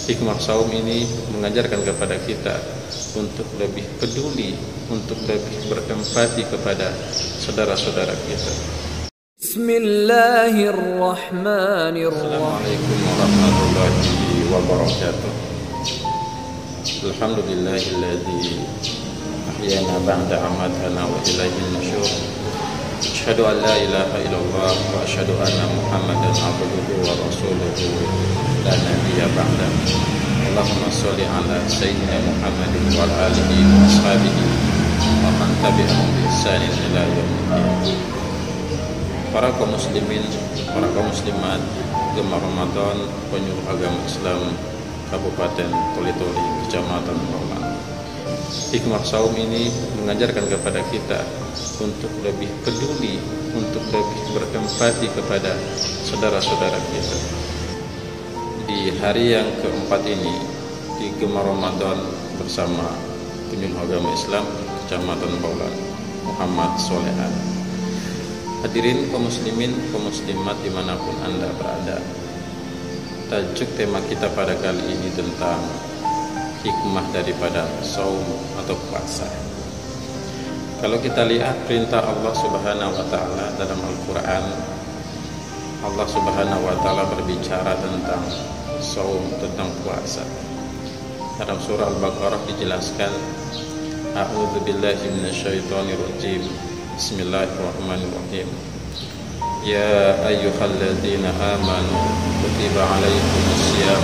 Hikmah saum ini mengajarkan kepada kita untuk lebih peduli, untuk lebih berempati kepada saudara-saudara kita. Bismillahirrahmanirrahim. Assalamualaikum warahmatullahi wabarakatuh. Alhamdulillahilladzi ahyana ba'da amatana wa ilaihin nusyur. Asyhadu an la ilaha illallah wa asyhadu anna Muhammadan abduhu wa rasuluhu la nabiyya ba'da. Allahumma sholli ala sayyidina Muhammadin wa ala alihi wa ashabihi wa man tabi'ahum bi ihsanin ila yaumil. Para kaum muslimin, para kaum muslimat, gemar Ramadan penyuluh agama Islam Kabupaten Toli-Toli, Kecamatan Baulan. Hikmah saum ini mengajarkan kepada kita untuk lebih peduli, untuk lebih berempati kepada saudara-saudara kita. Di hari yang keempat ini, di gemar Ramadan bersama penyuluh agama Islam Kecamatan Baulan, Muhammad Solehan. Hadirin kaum muslimin, kaum muslimat dimanapun Anda berada, tajuk tema kita pada kali ini tentang hikmah daripada saum atau puasa. Kalau kita lihat perintah Allah Subhanahu wa taala dalam Al-Qur'an, Allah Subhanahu wa taala berbicara tentang saum, tentang puasa. Dalam surah Al-Baqarah dijelaskan, A'udzubillahi minasyaitonirrajim. Bismillahirrahmanirrahim. Ya ayyuhalladzina amanu kutiba alaikumusiyam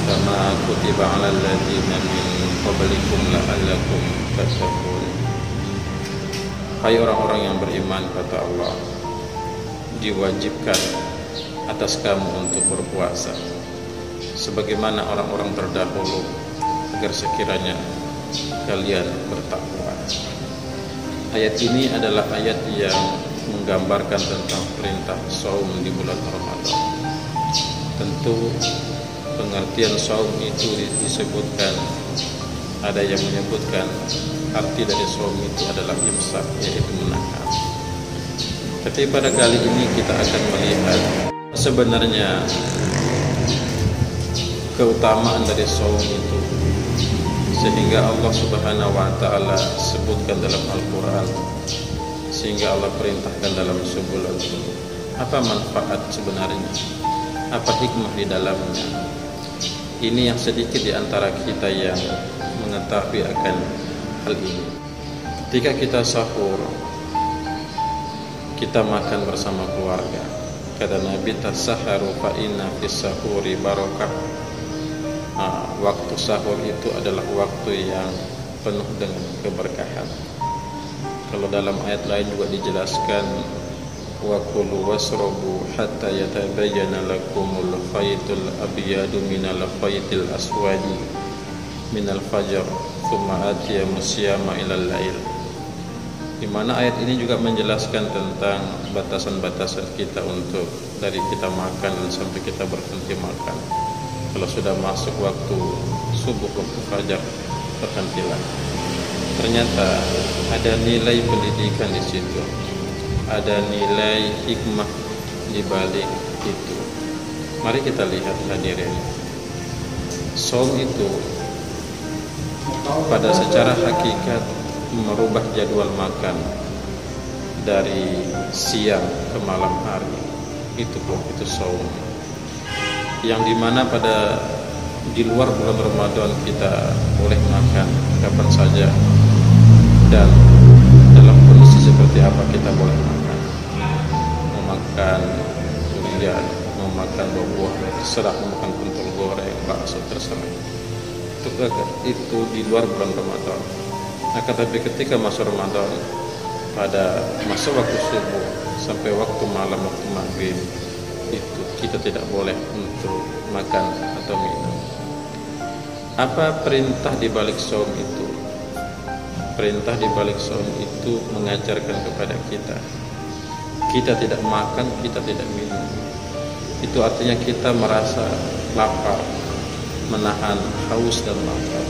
kama kutiba alal ladzina min qablikum la'allakum tattaqun. Hai orang-orang yang beriman, kata Allah, diwajibkan atas kamu untuk berpuasa sebagaimana orang-orang terdahulu, agar sekiranya kalian bertakwa. Ayat ini adalah ayat yang menggambarkan tentang perintah saum di bulan Ramadan. Tentu pengertian saum itu disebutkan, ada yang menyebutkan arti dari saum itu adalah imsak, yaitu menahan. Tapi pada kali ini kita akan melihat sebenarnya keutamaan dari saum itu, sehingga Allah Subhanahu wa taala sebutkan dalam Al-Qur'an, sehingga Allah perintahkan dalam sebulan itu. Apa manfaat sebenarnya? Apa hikmah di dalamnya? Ini yang sedikit di antara kita yang mengetahui akan hal ini. Ketika kita sahur, kita makan bersama keluarga. Kata Nabi, tasaharu fa inna fis sahuri barakah. Waktu sahur itu adalah waktu yang penuh dengan keberkahan. Kalau dalam ayat lain juga dijelaskan, wa kulu wasrabu hatta yatabayyana lakumul khaytul abyadu minal khaytil aswadi minal fajr thumma atiyamus siyama ilal lail. Di mana ayat ini juga menjelaskan tentang batasan-batasan kita untuk dari kita makan dan sampai kita berhenti makan. Kalau sudah masuk waktu subuh, waktu fajar, berhentilah. Ternyata ada nilai pendidikan di situ, ada nilai hikmah di balik itu. Mari kita lihat hadirin. Saum itu pada secara hakikat merubah jadwal makan dari siang ke malam hari. Itu saum. Yang dimana pada di luar bulan Ramadan kita boleh makan kapan saja dan dalam kondisi seperti apa kita boleh makan. Mau makan durian, mau makan buah-buah, terserah, mau makan pentol goreng, bakso, terserah. Itu di luar bulan Ramadan. Nah, tapi ketika masuk Ramadan, pada masa waktu subuh sampai waktu malam, waktu maghrib, itu kita tidak boleh untuk makan atau minum. Apa perintah di balik saum itu? Perintah di balik saum itu mengajarkan kepada kita tidak makan, kita tidak minum. Itu artinya kita merasa lapar, menahan haus dan lapar.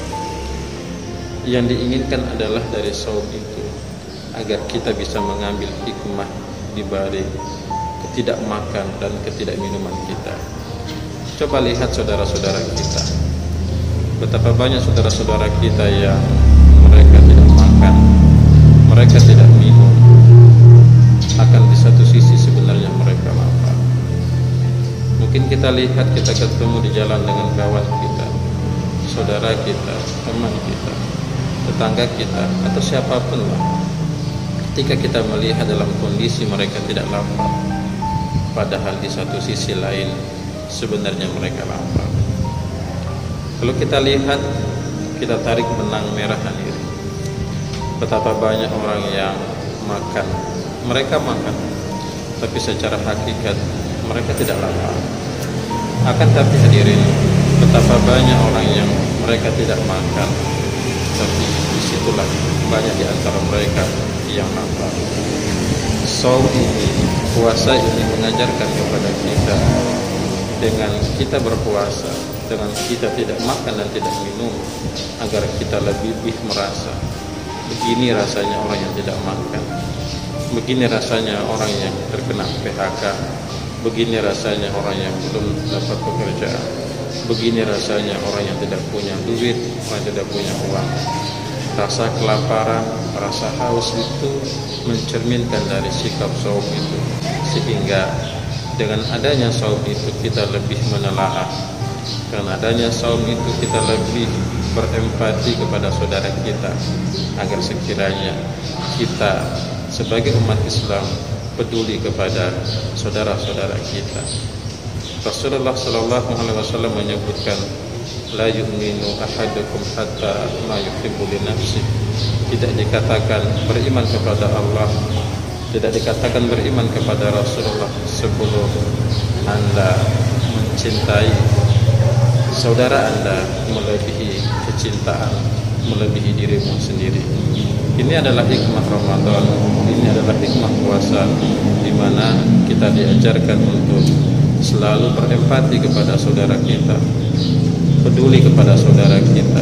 Yang diinginkan adalah dari saum itu agar kita bisa mengambil hikmah di balik ketidakmakan dan ketidakminuman kita. Coba lihat saudara-saudara kita, betapa banyak saudara-saudara kita yang mereka tidak makan, mereka tidak minum, akan di satu sisi sebenarnya mereka lapar. Mungkin kita lihat, kita ketemu di jalan dengan kawan kita, saudara kita, teman kita, tetangga kita, atau siapapun lah. Ketika kita melihat dalam kondisi mereka tidak lapar, padahal di satu sisi lain sebenarnya mereka lapar. Kalau kita lihat, kita tarik benang merah sendiri. Betapa banyak orang yang makan, mereka makan, tapi secara hakikat mereka tidak lapar. Akan tapi hadirin, betapa banyak orang yang mereka tidak makan, tapi disitulah banyak di antara mereka yang lapar. Saum ini, puasa ini mengajarkan kepada kita, dengan kita berpuasa, dengan kita tidak makan dan tidak minum, agar kita lebih merasa begini rasanya orang yang tidak makan, begini rasanya orang yang terkena PHK, begini rasanya orang yang belum dapat pekerjaan, begini rasanya orang yang tidak punya duit, orang yang tidak punya uang. Rasa kelaparan, rasa haus itu mencerminkan dari sikap saum itu, sehingga dengan adanya saum itu kita lebih menelaah. Dengan adanya saum itu kita lebih berempati kepada saudara kita, agar sekiranya kita sebagai umat Islam peduli kepada saudara-saudara kita. Rasulullah SAW menyebutkan, la yu'minu ahadukum hatta ma yuhibbu li nafsi. Tidak dikatakan beriman kepada Allah, tidak dikatakan beriman kepada Rasulullah sebelum Anda mencintai saudara Anda melebihi kecintaan, melebihi dirimu sendiri. Ini adalah hikmah Ramadan, ini adalah hikmah puasa, di mana kita diajarkan untuk selalu berempati kepada saudara kita, peduli kepada saudara kita,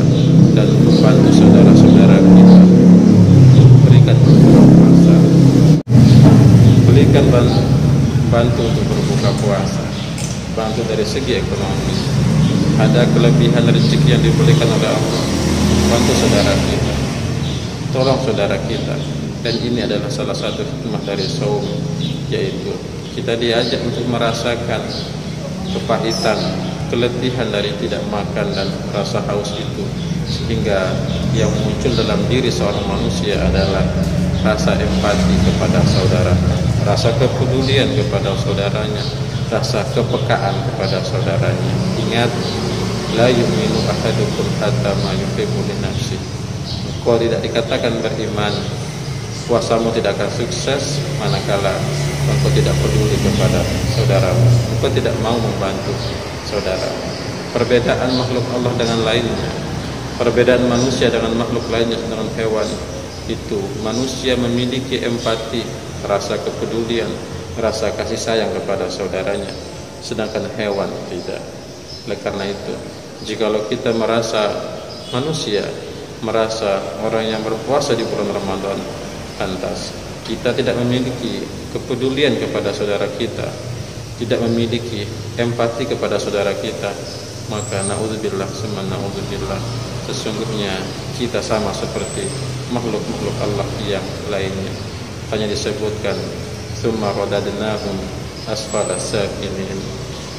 dan membantu saudara-saudara kita. Berikan berbuka puasa, berikan bantu untuk berbuka puasa, bantu dari segi ekonomi. Ada kelebihan rezeki yang diberikan oleh Allah, bantu saudara kita, tolong saudara kita. Dan ini adalah salah satu hikmah dari saum, yaitu kita diajak untuk merasakan kepahitan, keletihan dari tidak makan dan rasa haus itu, sehingga yang muncul dalam diri seorang manusia adalah rasa empati kepada saudara, rasa kepedulian kepada saudaranya, rasa kepekaan kepada saudaranya. Ingat, la yu'minu ahadukum hatta ma yuhibbu li nafsi. Engkau tidak dikatakan beriman, puasamu tidak akan sukses manakala engkau tidak peduli kepada saudaramu, engkau tidak mau membantu saudara. Perbedaan makhluk Allah dengan lainnya, perbedaan manusia dengan makhluk lainnya, dengan hewan itu, manusia memiliki empati, rasa kepedulian, rasa kasih sayang kepada saudaranya, sedangkan hewan tidak. Oleh karena itu, jikalau kita merasa manusia, merasa orang yang berpuasa di bulan Ramadan, lantas kita tidak memiliki kepedulian kepada saudara kita, tidak memiliki empati kepada saudara kita, maka na'udzubillah summa na'udzubillah, sesungguhnya kita sama seperti makhluk-makhluk Allah yang lainnya. Hanya disebutkan summa radadnahum asfala safilin,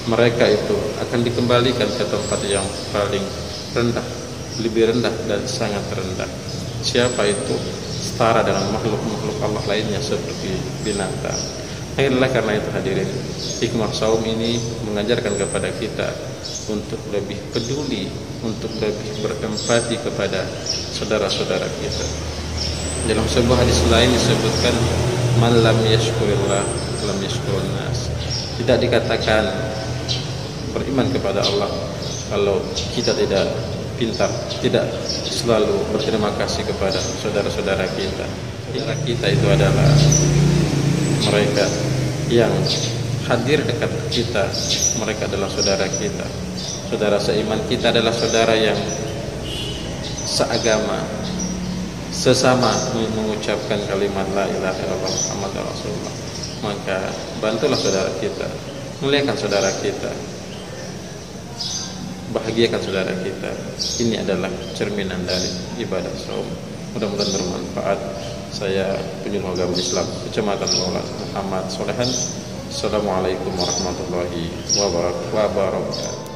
mereka itu akan dikembalikan ke tempat yang paling rendah, lebih rendah dan sangat rendah. Siapa itu? Setara dengan makhluk-makhluk Allah lainnya seperti binatang. Akhirnya karena itu hadirin, hikmah saum ini mengajarkan kepada kita untuk lebih peduli, untuk lebih berempati kepada saudara-saudara kita. Dalam sebuah hadis lain disebutkan, man lam yashkurillah lam yashkurun nas. Tidak dikatakan beriman kepada Allah kalau kita tidak pintar, tidak selalu berterima kasih kepada saudara-saudara kita. Saudara kita itu adalah mereka yang hadir dekat kita, mereka adalah saudara kita. Saudara seiman kita adalah saudara yang seagama, sesama mengucapkan kalimat la ilaha illallah Muhammadur Rasulullah. Maka bantulah saudara kita, muliakan saudara kita, bahagiakan saudara kita. Ini adalah cerminan dari ibadah saum. Mudah-mudahan bermanfaat. Saya penyuluh agama Islam Kecamatan Maulana Muhammad Solehan. Assalamualaikum warahmatullahi wabarakatuh.